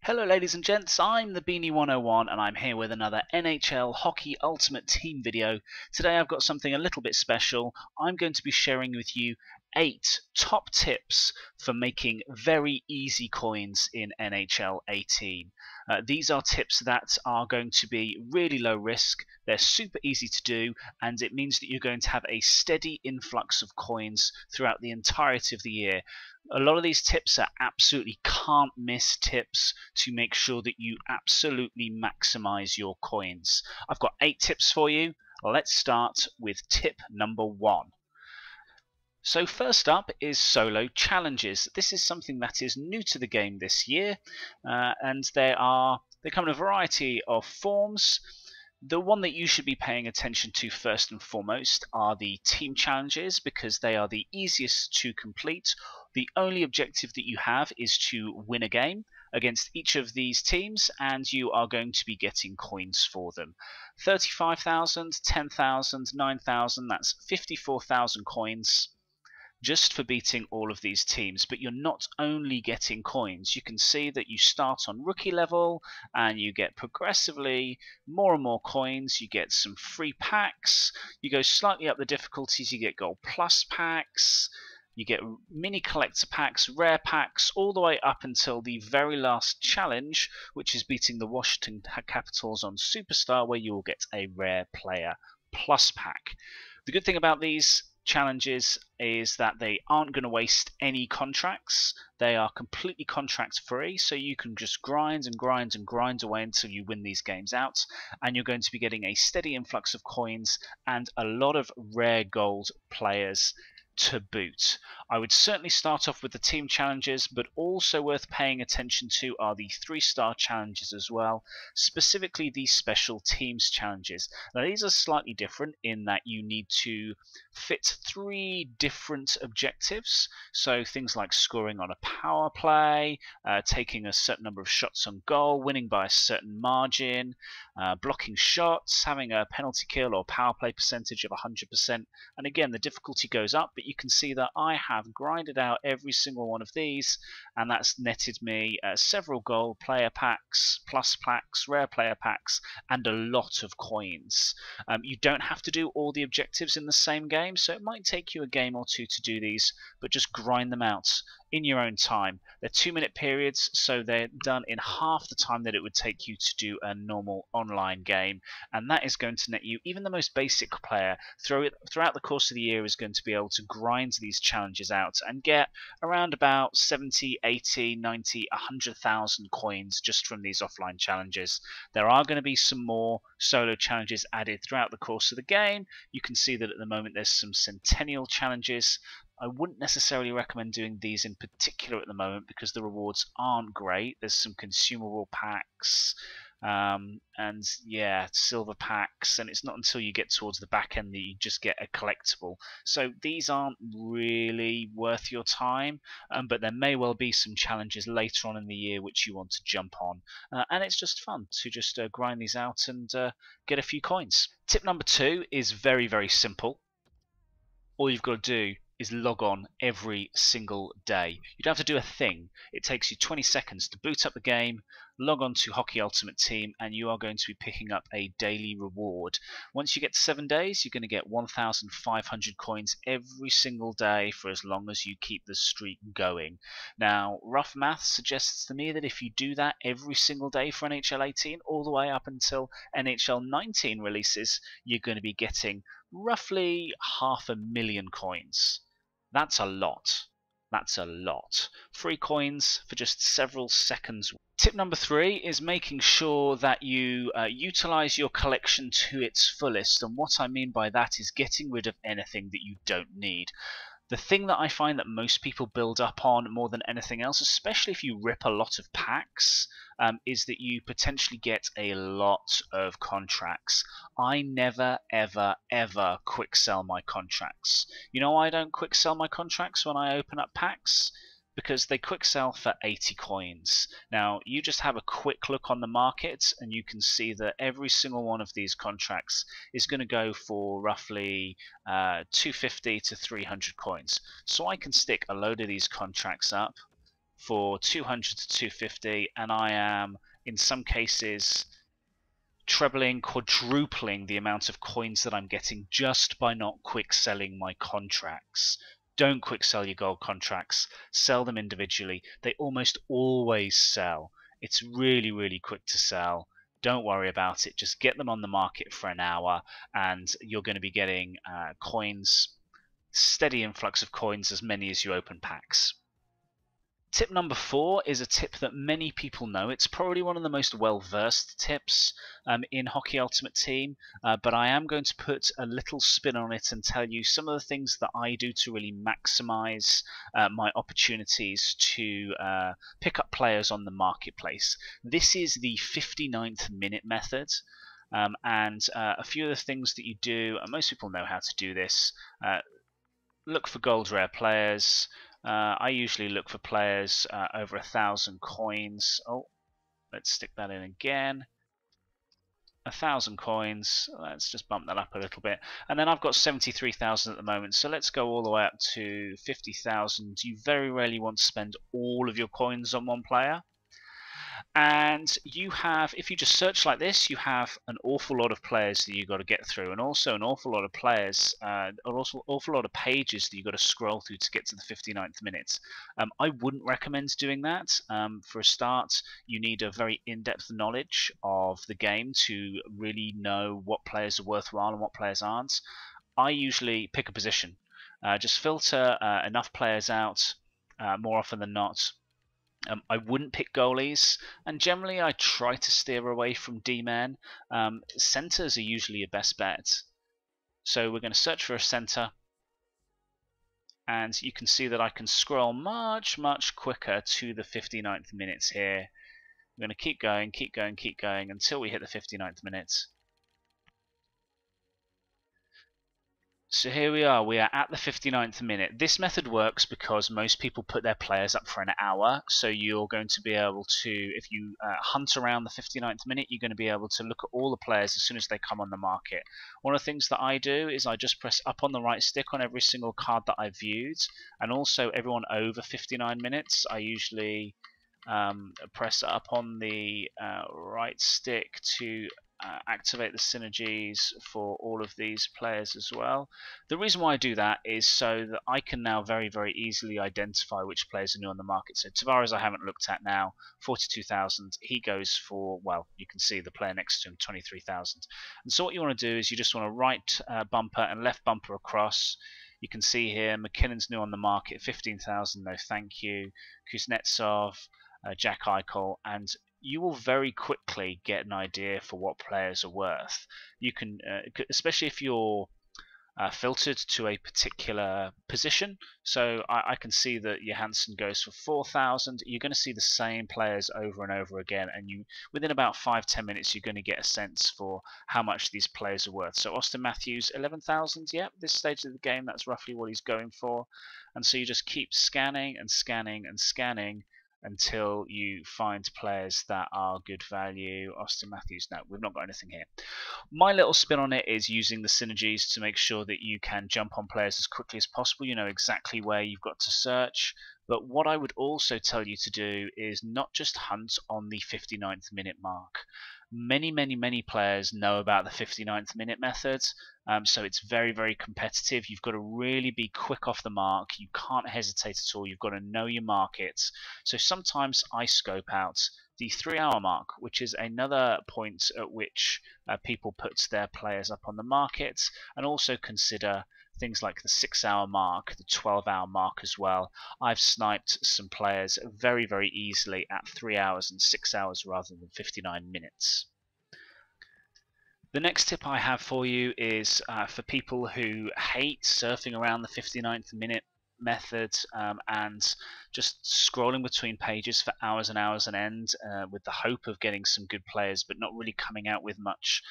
Hello ladies and gents, I'm the Beanie 101 and I'm here with another NHL Hockey Ultimate Team video. Today I've got something a little bit special. I'm going to be sharing with you 8 top tips for making very easy coins in NHL 18. These are tips that are going to be really low risk, they're super easy to do, and it means that you're going to have a steady influx of coins throughout the entirety of the year. A lot of these tips are absolutely can't miss tips to make sure that you absolutely maximize your coins. I've got 8 tips for you. Let's start with tip number 1. So first up is solo challenges. This is something that is new to the game this year, and they come in a variety of forms. The one that you should be paying attention to first and foremost are the team challenges, because they are the easiest to complete. The only objective that you have is to win a game against each of these teams, and you are going to be getting coins for them. 35,000, 10,000, 9,000, that's 54,000 coins just for beating all of these teams. But you're not only getting coins. You can see that you start on rookie level and you get progressively more and more coins. You get some free packs. You go slightly up the difficulties, you get gold plus packs. You get mini collector packs, rare packs, all the way up until the very last challenge, which is beating the Washington Capitals on Superstar, where you will get a rare player plus pack. The good thing about these challenges is that they aren't going to waste any contracts. They are completely contract free, so you can just grind and grind and grind away until you win these games out, and you're going to be getting a steady influx of coins and a lot of rare gold players to boot. I would certainly start off with the team challenges, but also worth paying attention to are the 3-star challenges as well, specifically the special teams challenges. Now these are slightly different in that you need to fit 3 different objectives, so things like scoring on a power play, taking a certain number of shots on goal, winning by a certain margin, blocking shots, having a penalty kill or power play percentage of 100%, and again the difficulty goes up, but you can see that I have grinded out every single one of these, and that's netted me several gold player packs, plus packs, rare player packs, and a lot of coins. You don't have to do all the objectives in the same game, so it might take you a game or two to do these, but just grind them out in your own time. They're 2-minute periods, so they're done in half the time that it would take you to do a normal online game, and that is going to net you, even the most basic player throughout the course of the year is going to be able to grind these challenges out and get around about 70, 80, 90, 100,000 coins just from these offline challenges. There are going to be some more solo challenges added throughout the course of the game. You can see that at the moment there's some Centennial challenges. I wouldn't necessarily recommend doing these in particular at the moment because the rewards aren't great. There's some consumable packs, and yeah, silver packs, and it's not until you get towards the back end that you just get a collectible. So these aren't really worth your time, but there may well be some challenges later on in the year which you want to jump on, and it's just fun to just grind these out and get a few coins. Tip number 2 is very, very simple. All you've got to do is log on every single day. You don't have to do a thing. It takes you 20 seconds to boot up the game, log on to Hockey Ultimate Team, and you are going to be picking up a daily reward. Once you get to 7 days, you're going to get 1,500 coins every single day for as long as you keep the streak going. Now, rough math suggests to me that if you do that every single day for NHL 18, all the way up until NHL 19 releases, you're going to be getting roughly 500,000 coins. That's a lot. That's a lot. Free coins for just several seconds. Tip number 3 is making sure that you utilize your collection to its fullest, and what I mean by that is getting rid of anything that you don't need. The thing that I find that most people build up on more than anything else, especially if you rip a lot of packs, is that you potentially get a lot of contracts. I never, ever, ever quick sell my contracts. You know why I don't quick sell my contracts when I open up packs? Because they quick sell for 80 coins. Now, you just have a quick look on the market and you can see that every single one of these contracts is going to go for roughly 250 to 300 coins. So I can stick a load of these contracts up for 200 to 250, and I am in some cases trebling, quadrupling the amount of coins that I'm getting just by not quick selling my contracts. Don't quick sell your gold contracts, sell them individually. They almost always sell. It's really, really quick to sell. Don't worry about it. Just get them on the market for an hour, and you're going to be getting coins, steady influx of coins, as many as you open packs. Tip number 4 is a tip that many people know. It's probably one of the most well-versed tips in Hockey Ultimate Team, but I am going to put a little spin on it and tell you some of the things that I do to really maximize my opportunities to pick up players on the marketplace. This is the 59th minute method. And a few of the things that you do, and most people know how to do this, look for gold rare players. I usually look for players over 1,000 coins. Oh, let's stick that in again. 1,000 coins. Let's just bump that up a little bit. And then I've got 73,000 at the moment. So let's go all the way up to 50,000. You very rarely want to spend all of your coins on one player. And you have, if you just search like this, you have an awful lot of players that you've got to get through, and also an awful lot of players, also awful lot of pages that you've got to scroll through to get to the 59th minute. I wouldn't recommend doing that. For a start, you need a very in-depth knowledge of the game to really know what players are worthwhile and what players aren't. I usually pick a position, just filter enough players out more often than not. I wouldn't pick goalies, and generally I try to steer away from D-men. Centers are usually your best bet. So we're going to search for a center, and you can see that I can scroll much, much quicker to the 59th minute here. We're going to keep going, keep going, keep going until we hit the 59th minute. So here we are at the 59th minute. This method works because most people put their players up for an hour, so you're going to be able to, if you hunt around the 59th minute, you're going to be able to look at all the players as soon as they come on the market. One of the things that I do is I just press up on the right stick on every single card that I've viewed, and also everyone over 59 minutes, I usually press up on the right stick to activate the synergies for all of these players as well. The reason why I do that is so that I can now very, very easily identify which players are new on the market. So Tavares I haven't looked at now, 42,000. He goes for, well, you can see the player next to him, 23,000. And so what you want to do is you just want to right bumper and left bumper across. You can see here McKinnon's new on the market, 15,000, no thank you. Kuznetsov, Jack Eichel, and you will very quickly get an idea for what players are worth. You can, especially if you're filtered to a particular position. So I can see that Johansson goes for 4,000. You're going to see the same players over and over again, and you within about 5-10 minutes you're going to get a sense for how much these players are worth. So Austin Matthews, 11,000. Yep, this stage of the game that's roughly what he's going for. And so you just keep scanning and scanning and scanning until you find players that are good value. Austin Matthews, no, we've not got anything here. My little spin on it is using the synergies to make sure that you can jump on players as quickly as possible. You know exactly where you've got to search. But what I would also tell you to do is not just hunt on the 59th minute mark. Many players know about the 59th minute method, so it's very, very competitive. You've got to really be quick off the mark. You can't hesitate at all. You've got to know your markets. So sometimes I scope out the 3-hour mark, which is another point at which people put their players up on the market, and also consider things like the 6-hour mark, the 12-hour mark as well. I've sniped some players very, very easily at 3 hours and 6 hours rather than 59 minutes. The next tip I have for you is for people who hate surfing around the 59th minute method and just scrolling between pages for hours and hours on end with the hope of getting some good players but not really coming out with much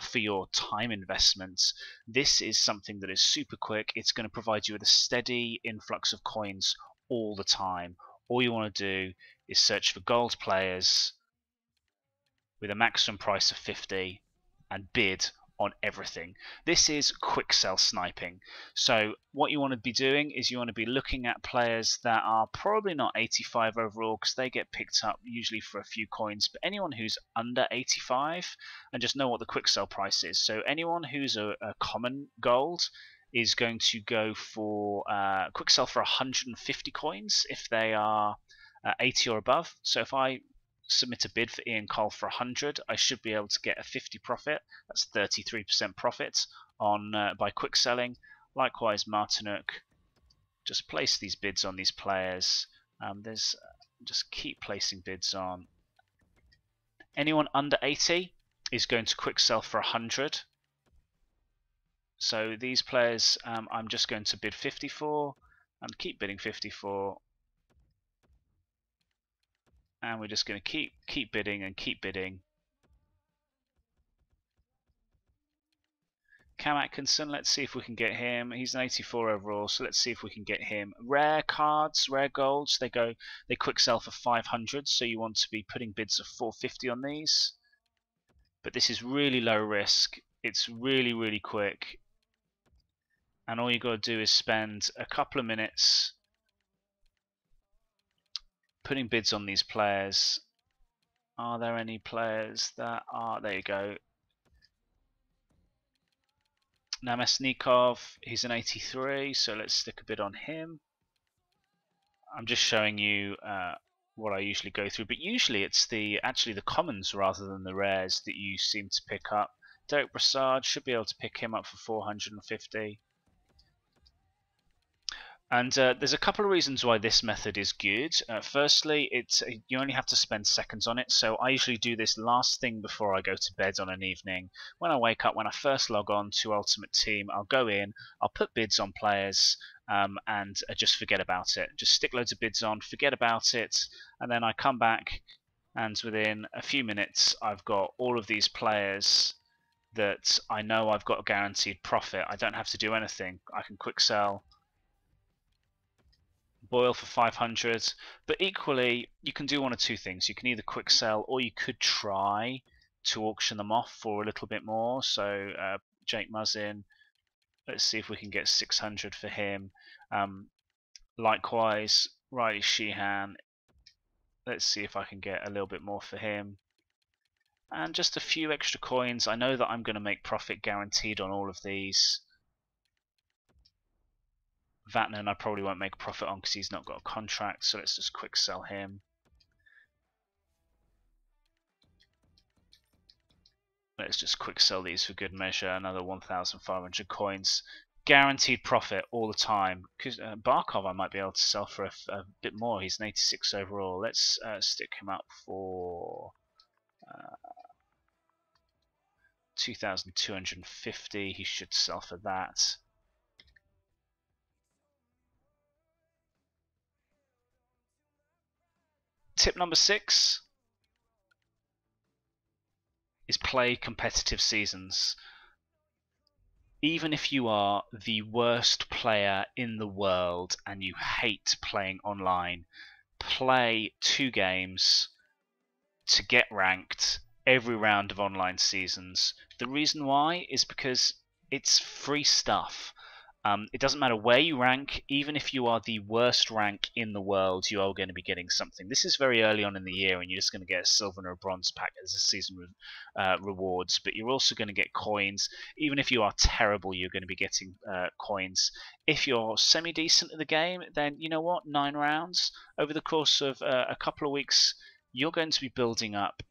for your time investments. This is something that is super quick. It's going to provide you with a steady influx of coins all the time. All you want to do is search for gold players with a maximum price of 50 and bid on everything. This is quick sell sniping. So what you want to be doing is you want to be looking at players that are probably not 85 overall, because they get picked up usually for a few coins, but anyone who's under 85, and just know what the quick sell price is. So anyone who's a common gold is going to go for quick sell for 150 coins if they are 80 or above. So if I submit a bid for Ian Cole for 100, I should be able to get a 50 profit. That's 33% profit on by quick selling. Likewise, Martinuk, just place these bids on these players. Just keep placing bids on. Anyone under 80 is going to quick sell for 100. So these players, I'm just going to bid 50 for, and keep bidding 50 for. And we're just going to keep bidding and keep bidding. Cam Atkinson, let's see if we can get him. He's an 84 overall, so let's see if we can get him. Rare cards, rare golds, they quick sell for 500, so you want to be putting bids of 450 on these. But this is really low risk. It's really, really quick. And all you got to do is spend a couple of minutes putting bids on these players. Are there any players that are... There you go. Namestnikov, he's an 83, so let's stick a bid on him. I'm just showing you what I usually go through, but usually it's actually the commons rather than the rares that you seem to pick up. Derek Brassard, should be able to pick him up for 450. And there's a couple of reasons why this method is good. Firstly, you only have to spend seconds on it, so I usually do this last thing before I go to bed on an evening. When I wake up, when I first log on to Ultimate Team, I'll go in, I'll put bids on players, and just forget about it. Just stick loads of bids on, forget about it, and then I come back, and within a few minutes, I've got all of these players that I know I've got a guaranteed profit. I don't have to do anything. I can quick sell, Boyle for 500, but equally you can do one of two things. You can either quick sell, or you could try to auction them off for a little bit more. So Jake Muzzin, let's see if we can get 600 for him. Likewise, Riley Sheehan, let's see if I can get a little bit more for him. And just a few extra coins. I know that I'm going to make profit guaranteed on all of these. Vatanen I probably won't make a profit on because he's not got a contract, so let's just quick sell him. Let's just quick sell these for good measure, another 1,500 coins. Guaranteed profit all the time. Because Barkov I might be able to sell for a bit more. He's an 86 overall. Let's stick him up for 2,250. He should sell for that. Tip number 6 is play competitive seasons. Even if you are the worst player in the world and you hate playing online, play 2 games to get ranked every round of online seasons. The reason why is because it's free stuff. It doesn't matter where you rank, even if you are the worst rank in the world, you are going to be getting something. This is very early on in the year, and you're just going to get a silver and a bronze pack as a season rewards, but you're also going to get coins. Even if you are terrible, you're going to be getting coins. If you're semi-decent at the game, then you know what? 9 rounds. Over the course of a couple of weeks, you're going to be building up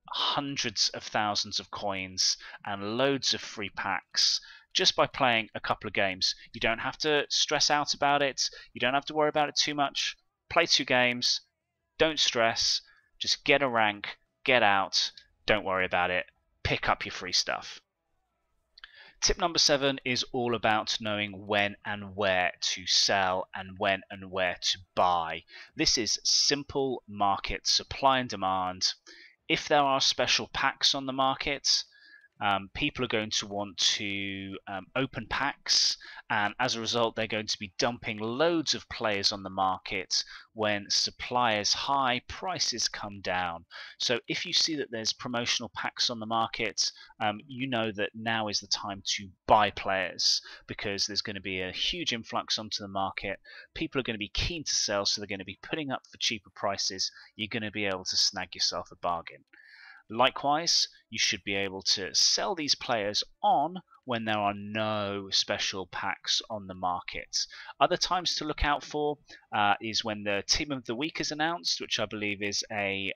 hundreds of thousands of coins and loads of free packs just by playing a couple of games. You don't have to stress out about it. You don't have to worry about it too much. Play 2 games. Don't stress. Just get a rank. Get out. Don't worry about it. Pick up your free stuff. Tip number 7 is all about knowing when and where to sell and when and where to buy. This is simple market supply and demand. If there are special packs on the market, People are going to want to open packs, and as a result they're going to be dumping loads of players on the market when suppliers high, prices come down. So if you see that there's promotional packs on the market, you know that now is the time to buy players, because there's going to be a huge influx onto the market. People are going to be keen to sell, so they're going to be putting up for cheaper prices. You're going to be able to snag yourself a bargain. Likewise, you should be able to sell these players on when there are no special packs on the market. Other times to look out for is when the team of the week is announced, which I believe is a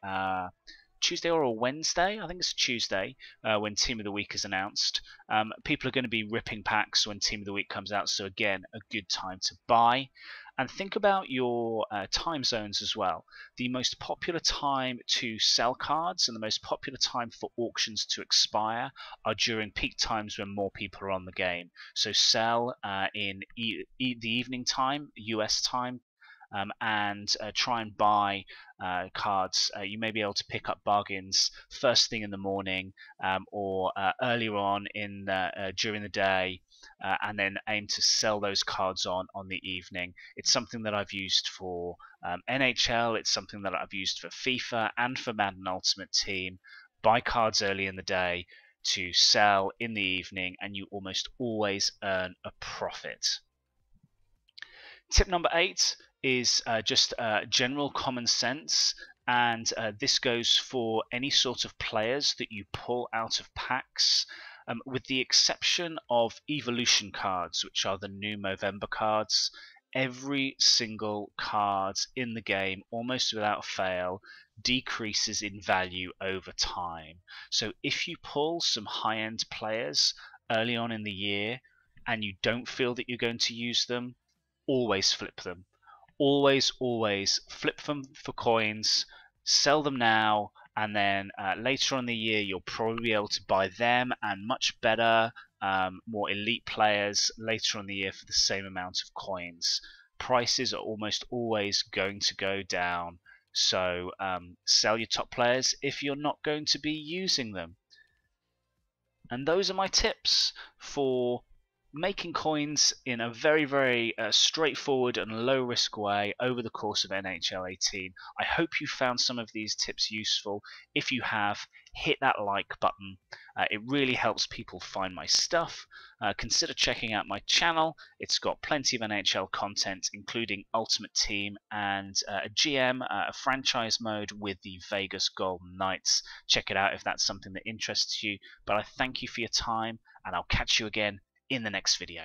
Tuesday or a Wednesday. I think it's Tuesday when Team of the Week is announced. People are going to be ripping packs when Team of the Week comes out, so again, a good time to buy. And think about your time zones as well. The most popular time to sell cards and the most popular time for auctions to expire are during peak times when more people are on the game. So sell in the evening time, US time, and try and buy cards. You may be able to pick up bargains first thing in the morning, or earlier on in during the day, and then aim to sell those cards on the evening. It's something that I've used for NHL. It's something that I've used for FIFA and for Madden Ultimate Team. Buy cards early in the day to sell in the evening, and you almost always earn a profit. Tip number 8 is just general common sense, and this goes for any sort of players that you pull out of packs, with the exception of evolution cards, which are the new Movember cards. Every single card in the game, almost without fail, decreases in value over time. So if you pull some high-end players early on in the year and you don't feel that you're going to use them, always flip them. Always flip them for coins, sell them now, and then later on in the year you'll probably be able to buy them and much better, more elite players later on in the year for the same amount of coins. Prices are almost always going to go down, so sell your top players if you're not going to be using them. And those are my tips for making coins in a very straightforward and low risk way over the course of NHL 18. I hope you found some of these tips useful. If you have, hit that like button. It really helps people find my stuff. Consider checking out my channel. It's got plenty of NHL content, including Ultimate Team and a GM, a franchise mode with the Vegas Golden Knights. Check it out if that's something that interests you. But I thank you for your time, and I'll catch you again in the next video.